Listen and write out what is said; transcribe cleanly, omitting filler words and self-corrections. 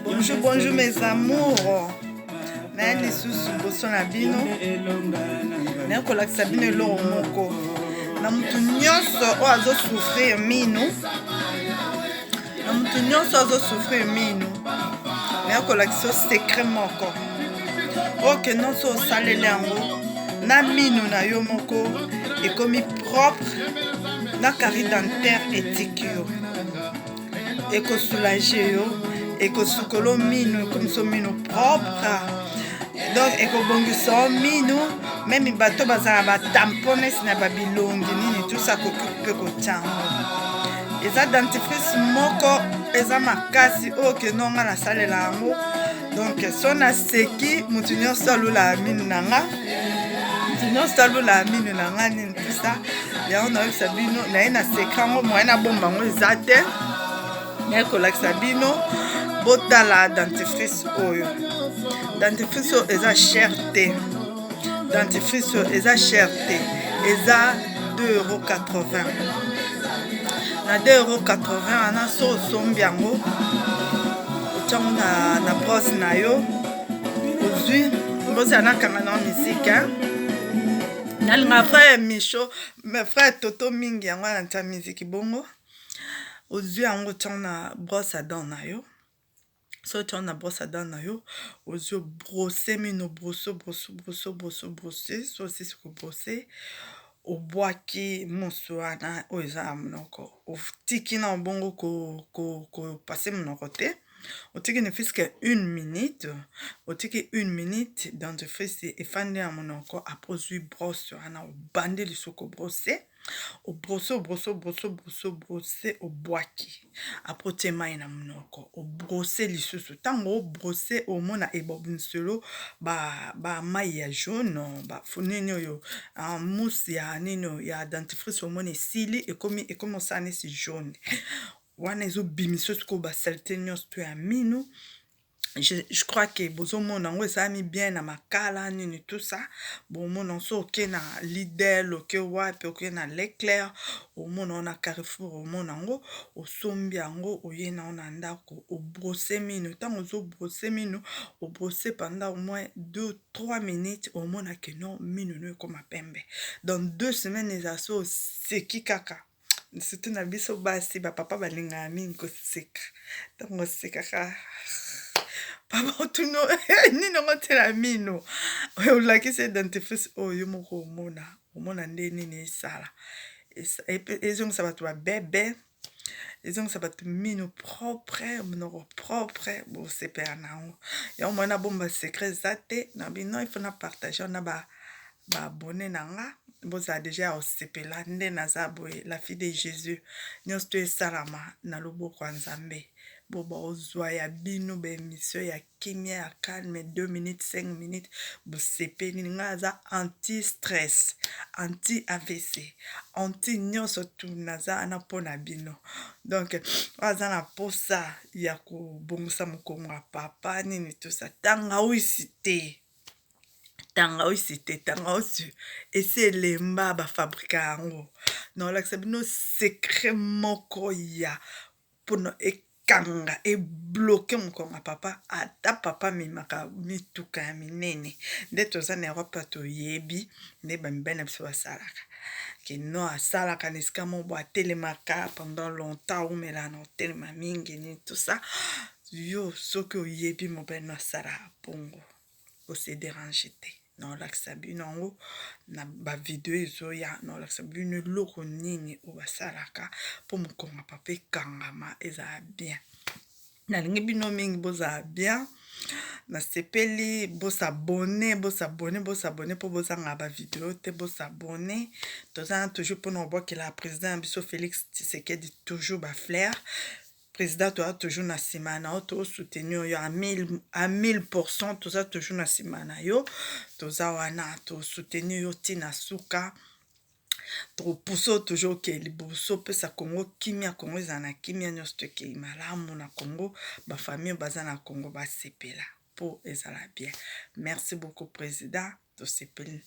Bonjour, bonjour mes amours. Nani susu boso na bino. Na kolakisa bino eloko moko. Na mutu nyonso o azo souffrir mino. Na mutu nyonso azo souffrir mino. Na kolakisa secret moko. Ok non so salele yango. Na mino na yo moko ekomi propre. Na carie dentaire étiquure. Eko soulager yo. Eko sukolo mino comme so mino propre. Donc eko bongisa mino. Même bato bazala ba tampones na babilongi nini tout ça kokupe ko tyango. Eza dentifrice moko eza makasi oke nonga na salela yango. Donc sona seki mutu nyonso alula mino nanga. Mutu nyonso alula mino nanga nini tout ça. Ya on a eu sabino na ina sekrango mo na bomba ngo eza te. Na kolakisa bino botala dentifrice oyo. Dentifrice eza cherté. Dentifrice eza cherté. Eza 2,80 €. Na 2,80 € ana so sombi yango. Otango na brosse na yo. Ozui mbozi anakanga na musique. Nalinga frère Micho, mes frères Toto mingi yango na ta musique bongo. Ozui yango tango na brosse à dents na yo. So tu na brosse à dents na yo, ozui brosser mino brosser. So si ko brosser, obwaki monsoana oza monoko. Otiki na bongo ko passer monoko te. Otiki ne fiske 1 minute. Otiki 1 minute dentifrice et fande à monoko après ozui brosse ana obande li soko brosser. O brosse, o boaki. Après te mai na monoko. O brosse lisusu. Tango o brosse o mona ebobinselo ba mai ya jaune, ba funini yo mousse ya nino ya dentifrice o mona sili e komi osane si jaune. Wana ezo bimiso ko ba saleté nyonso to ya mino. Je crois que bozo monango ça mis bien na makala nini tout ça. Bon monanso ok na Lidl, ok wapi, ok na Leclerc, o mono na Carrefour, o monango, o sombi yango, o yena on andako, o brosser mino. Tant ozo brosser mino, o brosser pendant au moins 2-3 minutes, o mona que non mino no comme pembe. Dans 2 semaines les asso seki kaka. Surtout na biso basi ba papa balinga mingi ko seka. Tango seka ka. Papa tuno ni nongo tela mino. O laki se dentifrice oyo moko omona ndeni ni sala. Ezong sa batu ba bébé. Ezong sa batu mino propre, monoko propre, bo sepera na ngo. Ya omona bomba secret zate na bino il faut na partager na ba abonné nanga. Boza déjà au sepela nde naza boye la fille de Jésus. Nyos to salama na loboko nzambe. Boba ozwa ya bino be mission ya kimia ya calme 2 minutes 5 minutes bo sepeli ngaza anti stress, anti AVC, anti nyonso tu naza ana pona bino. Donc waza na posa ya ko bongisa mokongo papa nini tout ça tanga wisite. Tanga osu ese lemba ba fabrika yango non lakisa bino secret moko ya pono ekanga e bloquer mokonga papa ata papa mimaka mituka ya minene nde toza na Europe to yebi nde bambene biso basalaka ke no asalaka nesika mo atelemaka pendant longtemps ou melana telema mingi ni tout ça yo soki oyebi mo beno sala pongo o se déranger te. Non lakisa bino ngo na ba video ezoya non lakisa bino loko nini o basalaka po mokonga papa kangama eza bien. Na lingi bino mingi boza bien. Na sepeli bosabone po bozanga ba video te bosabone. Toza toujours pour nous voir que la président biso Félix Tshisekedi toujours ba flair. Président toi toujours na simana auto soutenir yo à 1000%, tout ça toujours na simana yo tout ça wana to soutenir yo tina suka to pousso toujours que liboso pe sa Congo kimia Congo zana kimia nyosto ke malamu na Congo ba famille baza na Congo ba sepela mpo ezala bien. Merci beaucoup président, tosepeli